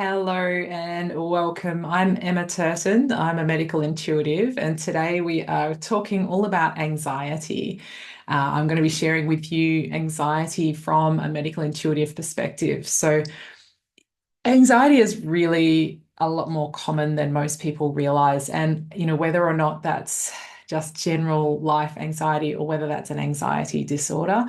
Hello and welcome. I'm Emma Turton. I'm a medical intuitive, and today we are talking all about anxiety. I'm going to be sharing with you anxiety from a medical intuitive perspective. So, anxiety is really a lot more common than most people realize. And, whether or not that's just general life anxiety or whether that's an anxiety disorder,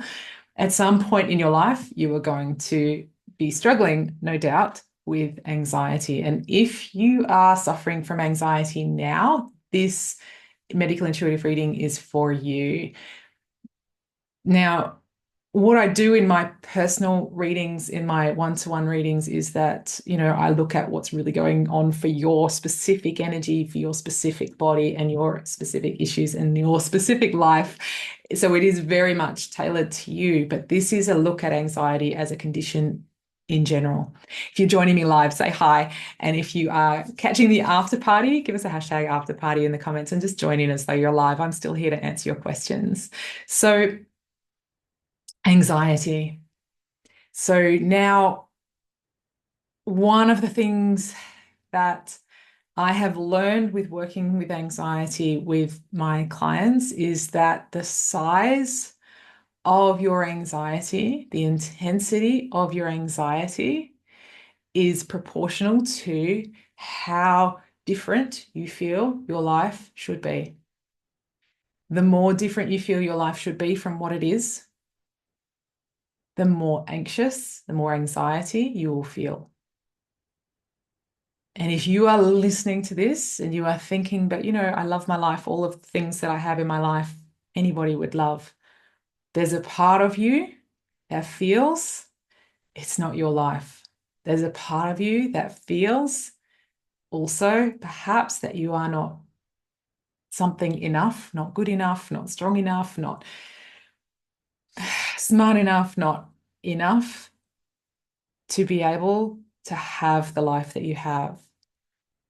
at some point in your life, you are going to be struggling, no doubt, with anxiety. And if you are suffering from anxiety now, this medical intuitive reading is for you. Now, what I do in my personal readings, in my one-to-one readings, is that, I look at what's really going on for your specific energy, for your specific body, and your specific issues and your specific life. So it is very much tailored to you, but this is a look at anxiety as a condition in general. If you're joining me live, say hi. And if you are catching the after party, give us a hashtag after party in the comments and just join in as though you're live. I'm still here to answer your questions. So, anxiety. So now, one of the things that I have learned with working with anxiety with my clients is that the size of your anxiety, the intensity of your anxiety is proportional to how different you feel your life should be. The more different you feel your life should be from what it is, the more anxious, the more anxiety you will feel. And if you are listening to this and you are thinking, but I love my life, all of the things that I have in my life, anybody would love. There's a part of you that feels it's not your life. There's a part of you that feels also perhaps that you are not something enough, not good enough, not strong enough, not smart enough, not enough to be able to have the life that you have.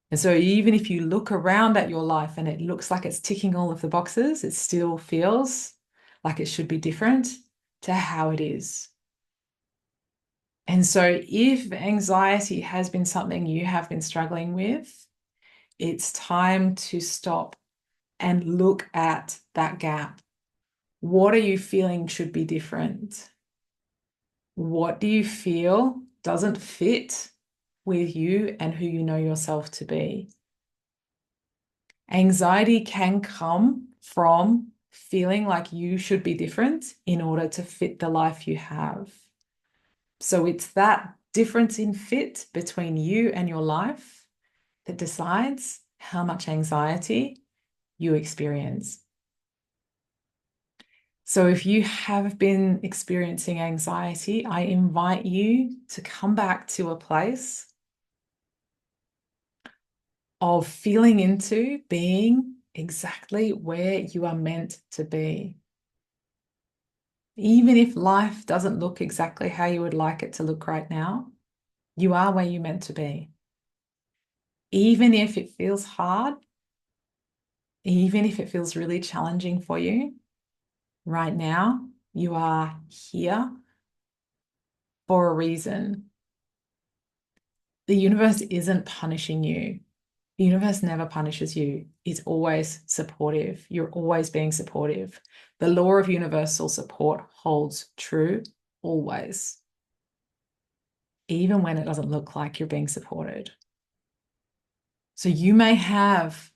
And so even if you look around at your life and it looks like it's ticking all of the boxes, it still feels like it should be different to how it is. And so if anxiety has been something you have been struggling with, it's time to stop and look at that gap. What are you feeling should be different? What do you feel doesn't fit with you and who you know yourself to be? Anxiety can come from feeling like you should be different in order to fit the life you have. So it's that difference in fit between you and your life that decides how much anxiety you experience. So if you have been experiencing anxiety, I invite you to come back to a place of feeling into being exactly where you are meant to be. Even if life doesn't look exactly how you would like it to look right now, you are where you're meant to be. Even if it feels hard, even if it feels really challenging for you, right now, you are here for a reason. The universe isn't punishing you. The universe never punishes you. It's always supportive. You're always being supportive. The law of universal support holds true always, even when it doesn't look like you're being supported. So you may have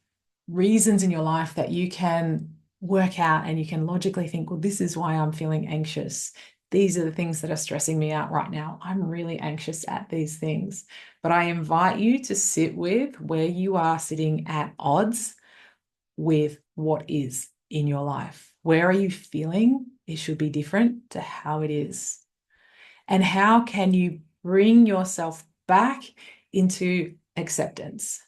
reasons in your life that you can work out and you can logically think, well, this is why I'm feeling anxious. These are the things that are stressing me out right now. I'm really anxious at these things. But I invite you to sit with where you are sitting at odds with what is in your life. Where are you feeling it should be different to how it is? And how can you bring yourself back into acceptance?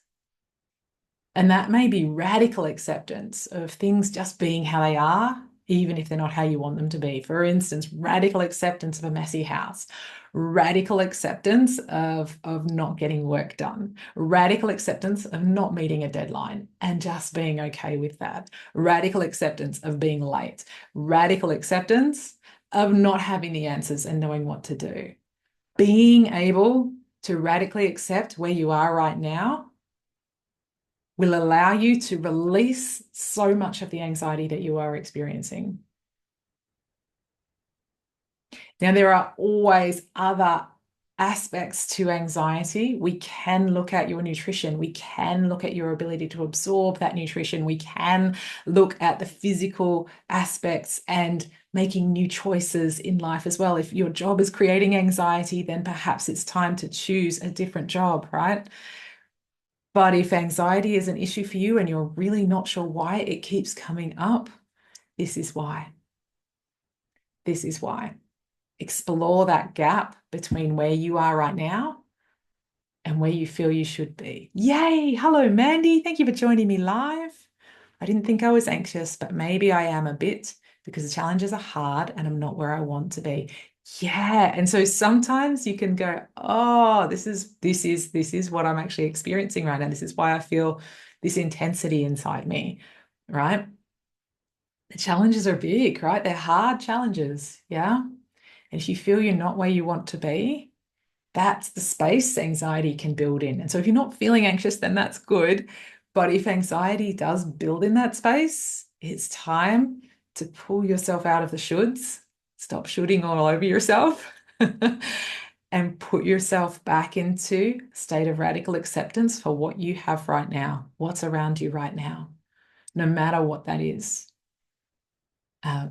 And that may be radical acceptance of things just being how they are, even if they're not how you want them to be. For instance, radical acceptance of a messy house, radical acceptance of not getting work done, radical acceptance of not meeting a deadline and just being okay with that, radical acceptance of being late, radical acceptance of not having the answers and knowing what to do. Being able to radically accept where you are right now will allow you to release so much of the anxiety that you are experiencing. Now, there are always other aspects to anxiety. We can look at your nutrition. We can look at your ability to absorb that nutrition. We can look at the physical aspects and making new choices in life as well. If your job is creating anxiety, then perhaps it's time to choose a different job, right? But if anxiety is an issue for you and you're really not sure why it keeps coming up, this is why. This is why. Explore that gap between where you are right now and where you feel you should be. Yay! Hello, Mandy. Thank you for joining me live. I didn't think I was anxious, but maybe I am a bit because the challenges are hard and I'm not where I want to be. Yeah. And so sometimes you can go, oh, this is what I'm actually experiencing right now. This is why I feel this intensity inside me, right? The challenges are big, right? They're hard challenges. Yeah. And if you feel you're not where you want to be, that's the space anxiety can build in. And so if you're not feeling anxious, then that's good. But if anxiety does build in that space, it's time to pull yourself out of the shoulds, stop shooting all over yourself, and put yourself back into a state of radical acceptance for what you have right now, what's around you right now, no matter what that is.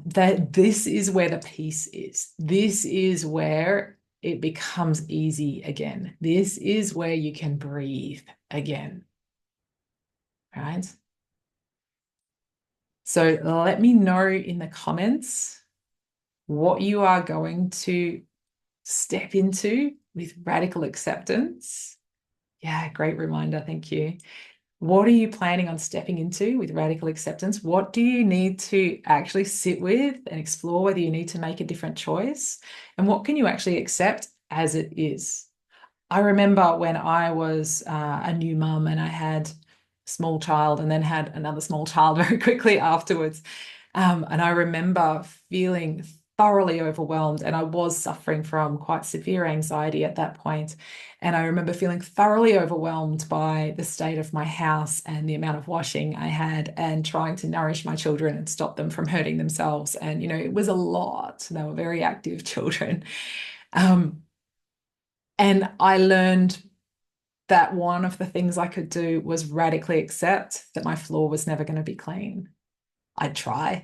That this is where the peace is. This is where it becomes easy again. This is where you can breathe again, right? So let me know in the comments what you are going to step into with radical acceptance. Yeah, great reminder. Thank you. What are you planning on stepping into with radical acceptance? What do you need to actually sit with and explore whether you need to make a different choice? And what can you actually accept as it is? I remember when I was a new mum and I had a small child and then had another small child very quickly afterwards. And I remember feeling thoroughly overwhelmed, and I was suffering from quite severe anxiety at that point. And I remember feeling thoroughly overwhelmed by the state of my house and the amount of washing I had, and trying to nourish my children and stop them from hurting themselves. And, it was a lot. They were very active children. And I learned that one of the things I could do was radically accept that my floor was never going to be clean. I'd try.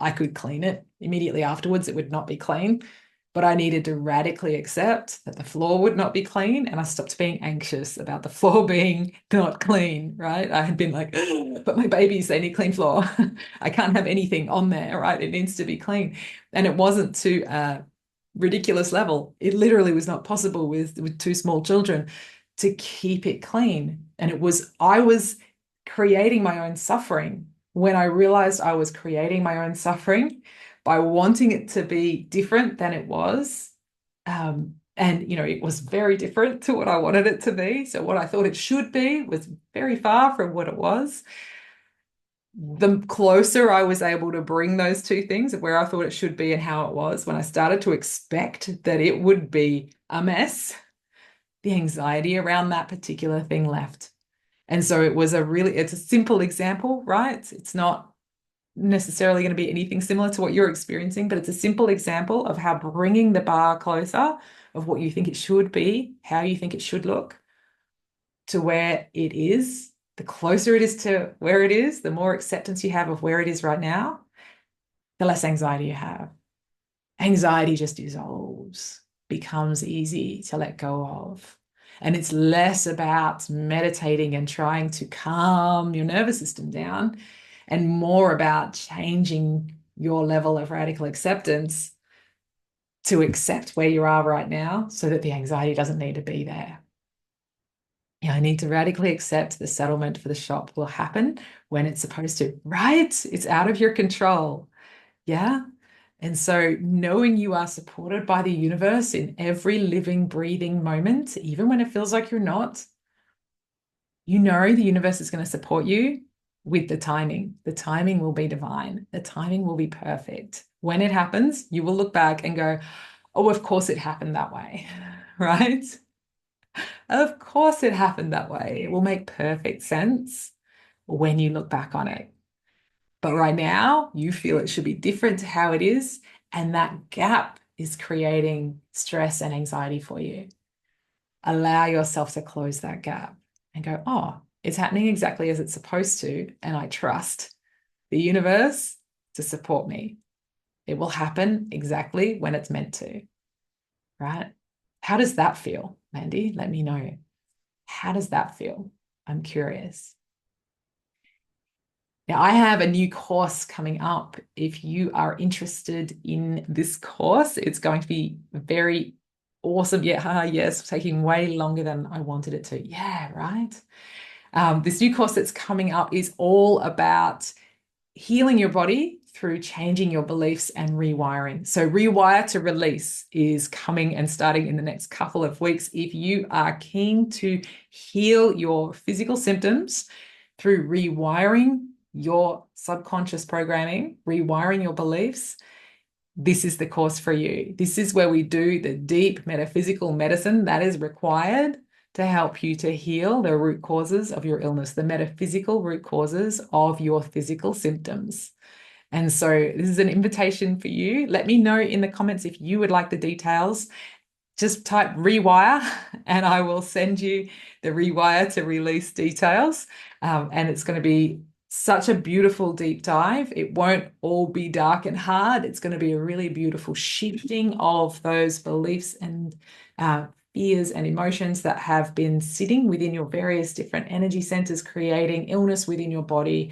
I could clean it. Immediately afterwards, it would not be clean. But I needed to radically accept that the floor would not be clean. And I stopped being anxious about the floor being not clean, right? I had been like, but my babies, they need clean floor. I can't have anything on there, right? It needs to be clean. And it wasn't to a ridiculous level. It literally was not possible with two small children to keep it clean. And I was creating my own suffering when I realized I was creating my own suffering by wanting it to be different than it was. And it was very different to what I wanted it to be. So what I thought it should be was very far from what it was. The closer I was able to bring those two things of where I thought it should be and how it was, when I started to expect that it would be a mess, the anxiety around that particular thing left. And so it's a simple example, right? It's not necessarily going to be anything similar to what you're experiencing, but it's a simple example of how bringing the bar closer of what you think it should be, how you think it should look, to where it is. The closer it is to where it is, the more acceptance you have of where it is right now, the less anxiety you have. Anxiety just dissolves, becomes easy to let go of. And it's less about meditating and trying to calm your nervous system down, and more about changing your level of radical acceptance to accept where you are right now so that the anxiety doesn't need to be there. I need to radically accept the settlement for the shop will happen when it's supposed to, right? It's out of your control. Yeah. And so knowing you are supported by the universe in every living, breathing moment, even when it feels like you're not, the universe is going to support you with the timing. The timing will be divine. The timing will be perfect. When it happens, you will look back and go, oh, of course it happened that way, right? Of course, it happened that way. It will make perfect sense when you look back on it. But right now, you feel it should be different to how it is. And that gap is creating stress and anxiety for you. Allow yourself to close that gap and go, oh, it's happening exactly as it's supposed to. And I trust the universe to support me. It will happen exactly when it's meant to, right? How does that feel, Mandy? Let me know. How does that feel? I'm curious. Now, I have a new course coming up. If you are interested in this course, it's going to be very awesome. Yeah, yes, taking way longer than I wanted it to. Yeah, right. This new course that's coming up is all about healing your body through changing your beliefs and rewiring. So, Rewire to Release is coming and starting in the next couple of weeks. If you are keen to heal your physical symptoms through rewiring your subconscious programming, rewiring your beliefs, this is the course for you. This is where we do the deep metaphysical medicine that is required to help you to heal the root causes of your illness, the metaphysical root causes of your physical symptoms. And so this is an invitation for you. Let me know in the comments if you would like the details. Just type rewire and I will send you the rewire to release details. And it's going to be such a beautiful deep dive. It won't all be dark and hard. It's going to be a really beautiful shifting of those beliefs and fears and emotions that have been sitting within your various different energy centers, creating illness within your body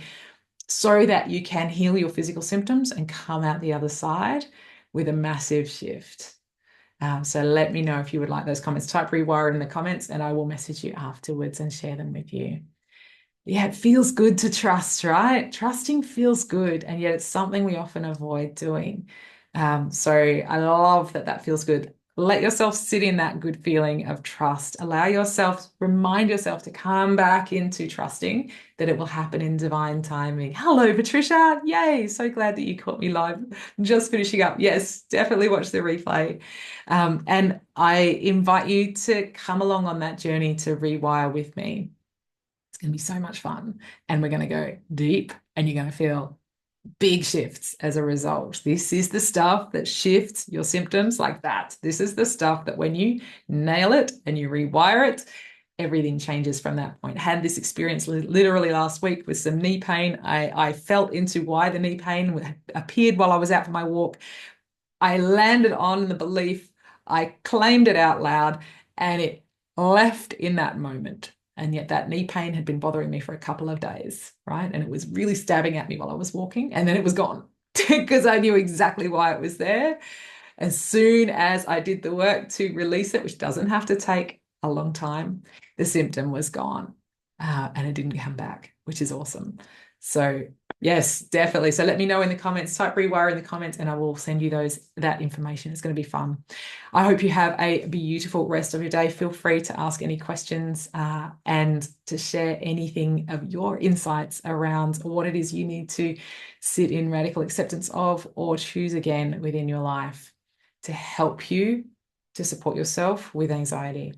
so that you can heal your physical symptoms and come out the other side with a massive shift. So let me know if you would like those comments. Type rewire in the comments and I will message you afterwards and share them with you. Yeah, it feels good to trust, right? Trusting feels good, and yet it's something we often avoid doing. So I love that that feels good. Let yourself sit in that good feeling of trust. Allow yourself, remind yourself to come back into trusting that it will happen in divine timing. Hello, Patricia. Yay. So glad that you caught me live. Just finishing up. Yes, definitely watch the replay. And I invite you to come along on that journey to rewire with me. It's going to be so much fun. And we're going to go deep and you're going to feel big shifts as a result. This is the stuff that shifts your symptoms like that. This is the stuff that when you nail it and you rewire it, everything changes from that point. I had this experience literally last week with some knee pain. I felt into why the knee pain appeared while I was out for my walk. I landed on the belief, I claimed it out loud, and it left in that moment. And yet that knee pain had been bothering me for a couple of days, right? And it was really stabbing at me while I was walking, and then it was gone because I knew exactly why it was there. As soon as I did the work to release it, which doesn't have to take a long time, the symptom was gone and it didn't come back, which is awesome. So yes, definitely. So let me know in the comments, type rewire in the comments and I will send you that information. It's going to be fun. I hope you have a beautiful rest of your day. Feel free to ask any questions and to share anything of your insights around what it is you need to sit in radical acceptance of or choose again within your life to help you to support yourself with anxiety.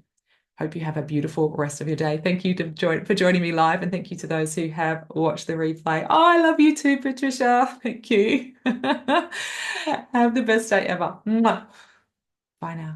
Hope you have a beautiful rest of your day. Thank you for joining me live, and thank you to those who have watched the replay. Oh, I love you too, Patricia. Thank you. Have the best day ever. Bye now.